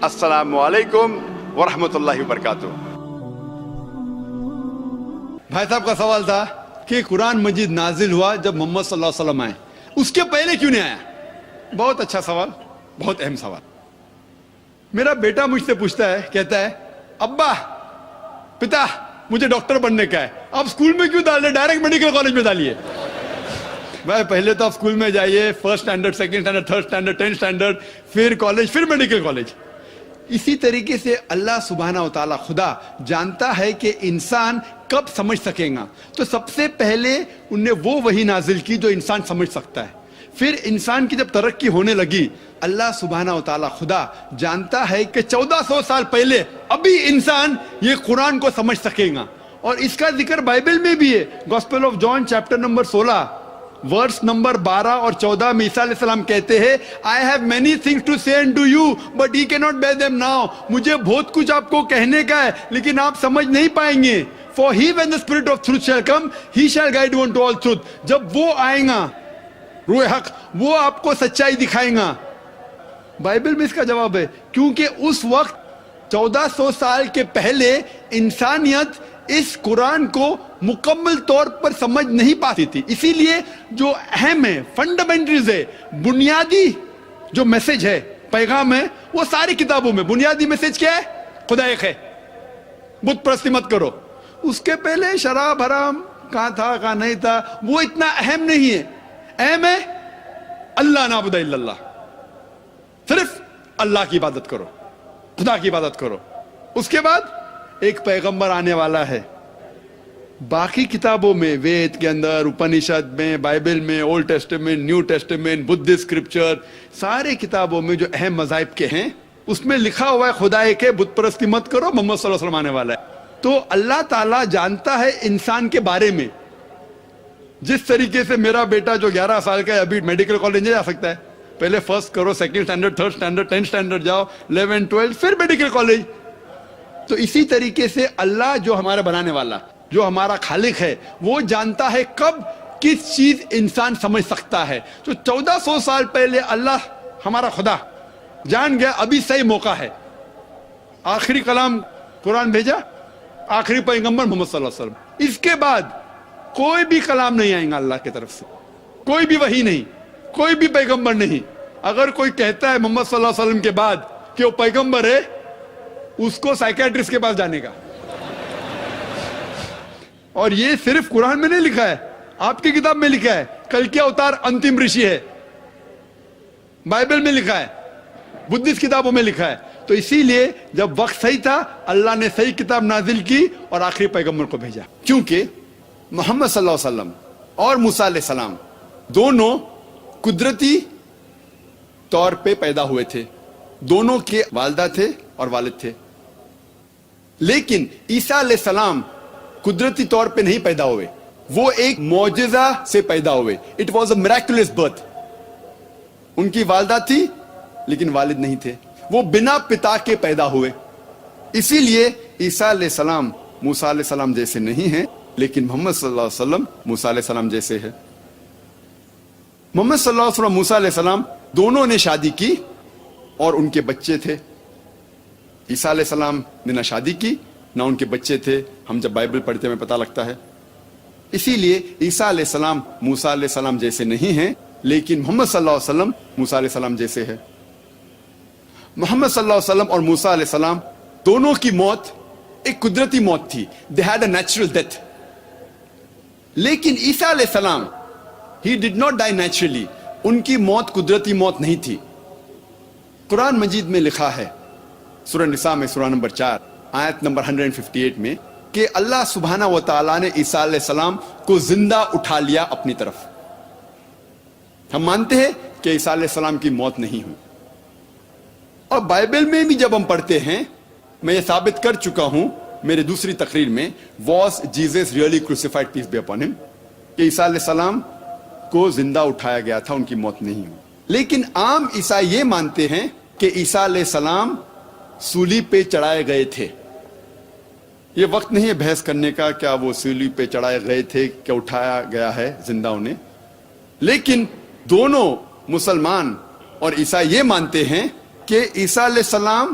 السلام علیکم ورحمۃ اللہ وبرکاتہ. بھائی صاحب کا سوال تھا کہ قرآن مجید نازل ہوا جب محمد صلی اللہ علیہ وسلم آئے, اس کے پہلے کیوں نہیں آیا؟ بہت اچھا سوال, بہت اہم سوال. میرا بیٹا مجھ سے پوچھتا ہے, کہتا ہے ابا پتا مجھے ڈاکٹر بننے کا ہے, آپ اسکول میں کیوں ڈال رہے, ڈائریکٹ میڈیکل کالج میں ڈالیے. بھائی پہلے تو آپ اسکول میں جائیے, first standard, second standard, third standard, 10th standard, پھر کالج, پھر میڈیکل کالج. اسی طریقے سے اللہ سبحانہ و تعالیٰ خدا جانتا ہے کہ انسان کب سمجھ سکے گا, تو سب سے پہلے انہوں نے وہ وحی نازل کی جو انسان سمجھ سکتا ہے. پھر انسان کی جب ترقی ہونے لگی, اللہ سبحانہ و تعالیٰ خدا جانتا ہے کہ 1400 سال پہلے ابھی انسان یہ قرآن کو سمجھ سکے گا. اور اس کا ذکر بائبل میں بھی ہے. Gospel of John chapter number 16 verse number 12 اور 14 میں عیسیٰ علیہ السلام کہتے ہیں I have many things to say unto you but ye cannot bear them now. مجھے بہت کچھ آپ کو کہنے کا ہے لیکن آپ سمجھ نہیں پائیں گے. For he when the spirit of truth shall come he shall guide you unto all truth. جب وہ آئے گا روح حق, وہ آپ کو سچائی دکھائے گا. بائبل میں اس کا جواب ہے کیونکہ اس وقت 1400 سال کے پہلے انسانیت اس قرآن کو مکمل طور پر سمجھ نہیں پاتی تھی. اسی لیے جو اہم ہے, فنڈامنٹلز ہے, بنیادی جو میسج ہے, پیغام ہے, وہ ساری کتابوں میں بنیادی میسج کیا ہے؟ خدا ایک ہے, بت پرستی مت کرو. اس کے پہلے شراب حرام کہاں تھا کہاں نہیں تھا وہ اتنا اہم نہیں ہے. اہم ہے اللہ نعبد الا اللہ, صرف اللہ کی عبادت کرو, خدا کی عبادت کرو. اس کے بعد ایک پیغمبر آنے والا ہے. باقی کتابوں میں, وید کے اندر, اپنشد میں, بائبل میں, اولڈ ٹیسٹمنٹ, نیو ٹیسٹمنٹ, بدھ اسکرپچر, سارے کتابوں میں جو اہم مذاہب کے ہیں اس میں لکھا ہوا ہے خدا ایک ہے, بت پرستی مت کرو, محمد صلی اللہ علیہ وسلم آنے والا ہے. تو اللہ تعالیٰ جانتا ہے انسان کے بارے میں. جس طریقے سے میرا بیٹا جو 11 سال کا ہے ابھی میڈیکل کالج نہیں جا سکتا ہے, پہلے فرسٹ کرو, second standard, third standard, 10th standard جاؤ, 11, 12, پھر میڈیکل کالج. تو اسی طریقے سے اللہ جو ہمارا بنانے والا, جو ہمارا خالق ہے, وہ جانتا ہے کب کس چیز انسان سمجھ سکتا ہے. تو 1400 سال پہلے اللہ ہمارا خدا جان گیا ابھی صحیح موقع ہے. آخری کلام قرآن بھیجا, آخری پیغمبر محمد صلی اللہ علیہ وسلم. اس کے بعد کوئی بھی کلام نہیں آئے گا اللہ کی طرف سے, کوئی بھی وحی نہیں, کوئی بھی پیغمبر نہیں. اگر کوئی کہتا ہے محمد صلی اللہ علیہ وسلم کے بعد کہ وہ پیغمبر ہے, اس کو سائیکیٹرسٹ کے پاس جانے کا. اور یہ صرف قرآن میں نہیں لکھا ہے, آپ کی کتاب میں لکھا ہے, کل کیا اوتار انتم رشی ہے, بائبل میں لکھا ہے, بدھسٹ کتابوں میں لکھا ہے. تو اسی لیے جب وقت صحیح تھا اللہ نے صحیح کتاب نازل کی اور آخری پیغمبر کو بھیجا. کیونکہ محمد صلی اللہ علیہ وسلم اور موسیٰ علیہ السلام دونوں قدرتی طور پہ پیدا ہوئے تھے, دونوں کے والدہ تھے اور والد تھے. لیکن عیسیٰ علیہ السلام قدرتی طور پہ نہیں پیدا ہوئے, وہ ایک معجزہ سے پیدا ہوئے. It was a miraculous birth. ان کی والدہ تھی لیکن والد نہیں تھے, وہ بنا پتا کے پیدا ہوئے. اسی لیے عیسیٰ علیہ السلام موسیٰ علیہ السلام جیسے نہیں ہیں, لیکن محمد صلی اللہ علیہ وسلم موسیٰ علیہ السلام جیسے ہے. محمد صلی اللہ علیہ وسلم موسیٰ علیہ السلام دونوں نے شادی کی اور ان کے بچے تھے. عیسیٰ علیہ السلام نے نہ شادی کی نہ ان کے بچے تھے. ہم جب بائبل پڑھتے ہیں ہمیں پتہ لگتا ہے. اسی لیے عیسیٰ علیہ السلام موسیٰ علیہ السلام جیسے نہیں ہیں, لیکن محمد صلی اللہ علیہ وسلم موسیٰ علیہ السلام جیسے ہے. محمد صلی اللہ علیہ وسلم اور موسیٰ علیہ السلام دونوں کی موت ایک قدرتی موت تھی. They had a natural death. لیکن عیسیٰ علیہ السلام he did not die naturally. ان کی موت قدرتی موت نہیں تھی. قرآن مجید میں لکھا ہے سورہ نساء میں سورہ نمبر 4 آیت نمبر 158 میں کہ اللہ سبحانہ و تعالیٰ نے عیسیٰ علیہ السلام کو زندہ اٹھا لیا اپنی طرف. ہم مانتے ہیں کہ عیسیٰ علیہ السلام کی موت نہیں ہوئی. اور بائبل میں بھی جب ہم پڑھتے ہیں, میں یہ ثابت کر چکا ہوں میرے دوسری تقریر میں, was Jesus really crucified peace be upon him, کہ عیسیٰ علیہ السلام کو زندہ اٹھایا گیا تھا, ان کی موت نہیں ہوئی. لیکن عام عیسائی یہ مانتے ہیں کہ عیسیٰ علیہ السلام سولی پہ چڑھائے گئے تھے. یہ وقت نہیں ہے بحث کرنے کا کیا وہ سولی پہ چڑھائے گئے تھے کیا اٹھایا گیا ہے زندہ انہیں. لیکن دونوں مسلمان اور عیسائی یہ مانتے ہیں کہ عیسیٰ علیہ السلام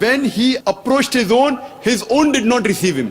When he approached his own did not receive him.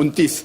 29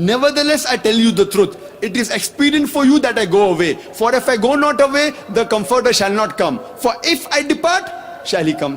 nevertheless I tell you the truth, it is expedient for you that I go away, for if I go not away the comforter shall not come, for if I depart shall he come।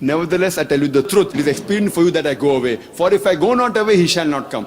Nevertheless I tell you the truth, it is expedient for you that I go away, for if I go not away he shall not come।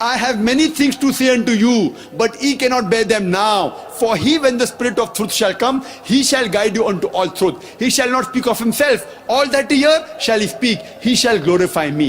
I have many things to say unto you, but ye cannot bear them now. For he, when the Spirit of truth shall come, he shall guide you unto all truth. He shall not speak of himself. All that he hear shall he speak. He shall glorify me.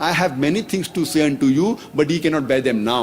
I have many things to say unto you, but ye cannot bear them now.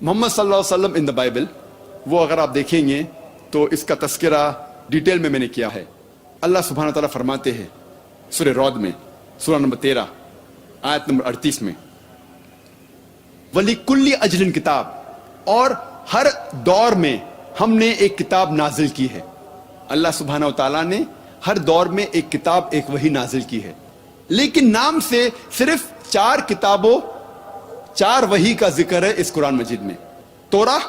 محمد صلی اللہ علیہ وسلم ان the Bible, وہ اگر آپ دیکھیں گے تو اس کا تذکرہ ڈیٹیل میں نے کیا ہے۔ اللہ سبحانہ تعالیٰ فرماتے ہیں سورہ رعد میں، سورہ نمبر 13 آیت نمبر 38 میں، وَلِكُلِّ أَجْلٍ کتاب، اور ہر دور میں ہم نے ایک کتاب نازل کی ہے۔ اللہ سبحانہ و تعالیٰ نے ہر دور میں ایک کتاب، ایک وحی نازل کی ہے، لیکن نام سے صرف 4 کتابوں، 4 وحی کا ذکر ہے اس قرآن مجید میں، توراہ،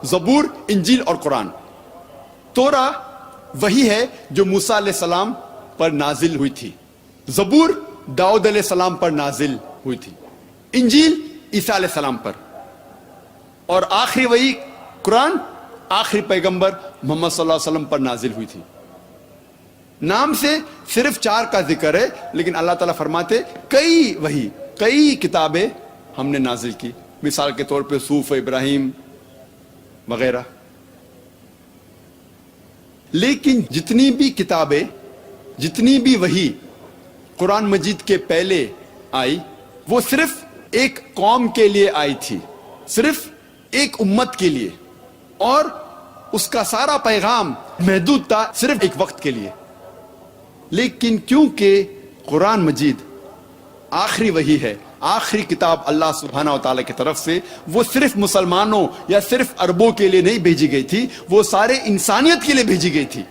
زبور، انجیل اور قرآن۔ توراہ وہی ہے جو موسیٰ علیہ السلام پر نازل ہوئی تھی، زبور داؤد علیہ السلام پر نازل ہوئی تھی، انجیل عیسیٰ علیہ السلام پر، اور آخری وحی قرآن آخری پیغمبر محمد صلی اللہ علیہ وسلم پر نازل ہوئی تھی۔ نام سے صرف 4 کا ذکر ہے، لیکن اللہ تعالیٰ فرماتے کئی وحی، کئی کتابیں ہم نے نازل کی، مثال کے طور پہ صحف ابراہیم وغیرہ۔ لیکن جتنی بھی کتابیں، جتنی بھی وحی قرآن مجید کے پہلے آئی، وہ صرف ایک قوم کے لیے آئی تھی، صرف ایک امت کے لیے، اور اس کا سارا پیغام محدود تھا صرف ایک وقت کے لیے۔ لیکن کیونکہ قرآن مجید آخری وحی ہے، آخری کتاب اللہ سبحانہ و تعالیٰ کی طرف سے، وہ صرف مسلمانوں یا صرف عربوں کے لیے نہیں بھیجی گئی تھی، وہ سارے انسانیت کے لیے بھیجی گئی تھی۔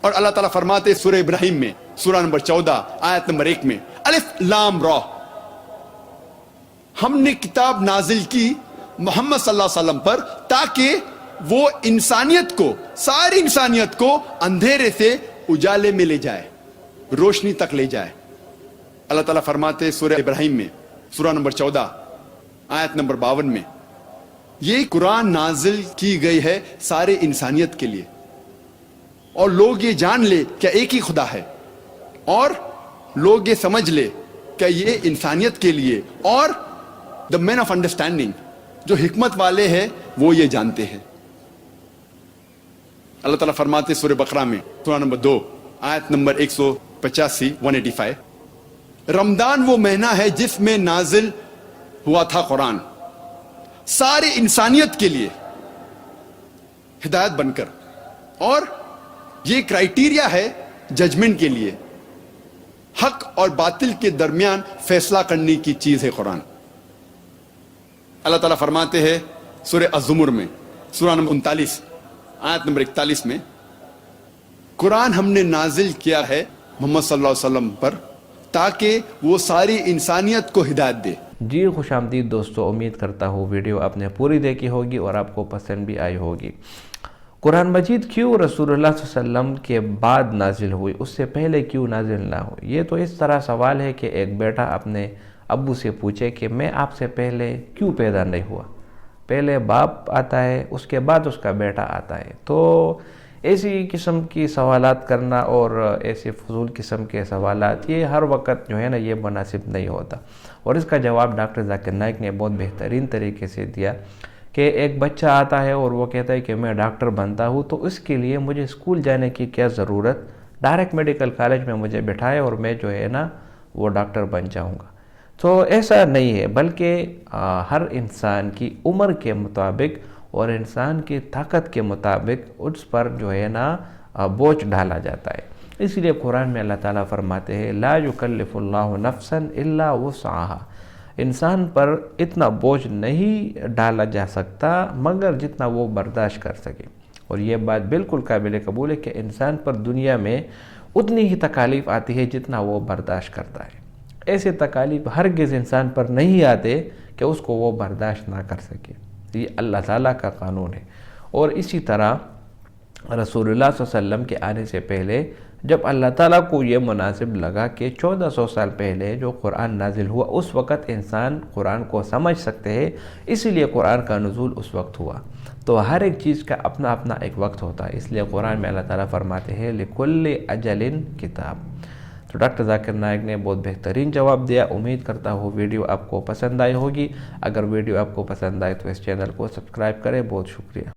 اور اللہ تعالیٰ فرماتے سورہ ابراہیم میں، سورہ نمبر 14 آیت نمبر 1 میں، الف لام را، ہم نے کتاب نازل کی محمد صلی اللہ علیہ وسلم پر تاکہ وہ انسانیت کو، ساری انسانیت کو اندھیرے سے اجالے میں لے جائے، روشنی تک لے جائے۔ اللہ تعالیٰ فرماتے سورہ ابراہیم میں، سورہ نمبر 14 آیت نمبر 52 میں، یہ قرآن نازل کی گئی ہے سارے انسانیت کے لیے، اور لوگ یہ جان لے کہ ایک ہی خدا ہے، اور لوگ یہ سمجھ لے کہ یہ انسانیت کے لیے، اور دا مین آف انڈرسٹینڈنگ، جو حکمت والے ہیں وہ یہ جانتے ہیں۔ اللہ تعالیٰ فرماتے سورہ بقرہ میں، سورہ نمبر 2 آیت نمبر 185 185، رمضان وہ مہینہ ہے جس میں نازل ہوا تھا قرآن، ساری انسانیت کے لیے ہدایت بن کر، اور یہ کرائیٹیریا ہے ججمنٹ کے لیے، حق اور باطل کے درمیان فیصلہ کرنے کی چیز ہے قرآن۔ اللہ تعالیٰ فرماتے ہیں سورہ الزمر میں، سورہ نمبر 39 آیت نمبر 41 میں، قرآن ہم نے نازل کیا ہے محمد صلی اللہ علیہ وسلم پر تاکہ وہ ساری انسانیت کو ہدایت دے۔ جی خوش آمدید دوستو، امید کرتا ہوں ویڈیو آپ نے پوری دیکھی ہوگی اور آپ کو پسند بھی آئی ہوگی۔ قرآن مجید کیوں رسول اللہ صلی اللہ علیہ وسلم کے بعد نازل ہوئی، اس سے پہلے کیوں نازل نہ ہوئی؟ یہ تو اس طرح سوال ہے کہ ایک بیٹا اپنے ابو سے پوچھے کہ میں آپ سے پہلے کیوں پیدا نہیں ہوا، پہلے باپ آتا ہے اس کے بعد اس کا بیٹا آتا ہے۔ تو ایسی قسم کی سوالات کرنا اور ایسے فضول قسم کے سوالات، یہ ہر وقت جو ہے نا یہ مناسب نہیں ہوتا، اور اس کا جواب ڈاکٹر ذاکر نائک نے بہت بہترین طریقے سے دیا کہ ایک بچہ آتا ہے اور وہ کہتا ہے کہ میں ڈاکٹر بنتا ہوں، تو اس کے لیے مجھے اسکول جانے کی کیا ضرورت، ڈائریکٹ میڈیکل کالج میں مجھے بٹھائے اور میں جو ہے نا وہ ڈاکٹر بن جاؤں گا۔ تو ایسا نہیں ہے، بلکہ ہر انسان کی عمر کے مطابق اور انسان کی طاقت کے مطابق اس پر جو ہے نا بوجھ ڈالا جاتا ہے۔ اس لیے قرآن میں اللہ تعالیٰ فرماتے ہیں لا یکلف اللہ نفسا الا وسعها، انسان پر اتنا بوجھ نہیں ڈالا جا سکتا مگر جتنا وہ برداشت کر سکے۔ اور یہ بات بالکل قابل قبول ہے کہ انسان پر دنیا میں اتنی ہی تکالیف آتی ہے جتنا وہ برداشت کرتا ہے۔ ایسے تکالیف ہرگز انسان پر نہیں آتے کہ اس کو وہ برداشت نہ کر سکے، یہ اللہ تعالیٰ کا قانون ہے۔ اور اسی طرح رسول اللہ صلی اللہ علیہ وسلم کے آنے سے پہلے جب اللہ تعالیٰ کو یہ مناسب لگا کہ 1400 سال پہلے جو قرآن نازل ہوا، اس وقت انسان قرآن کو سمجھ سکتے ہیں، اسی لیے قرآن کا نزول اس وقت ہوا۔ تو ہر ایک چیز کا اپنا اپنا ایک وقت ہوتا ہے، اس لیے قرآن میں اللہ تعالیٰ فرماتے ہیں لِكُلِّ أَجَلٍ کتاب۔ تو ڈاکٹر ذاکر نائک نے بہت بہترین جواب دیا۔ امید کرتا ہوں ویڈیو آپ کو پسند آئی ہوگی۔ اگر ویڈیو آپ کو پسند آئے تو اس چینل کو سبسکرائب کریں۔ بہت شکریہ۔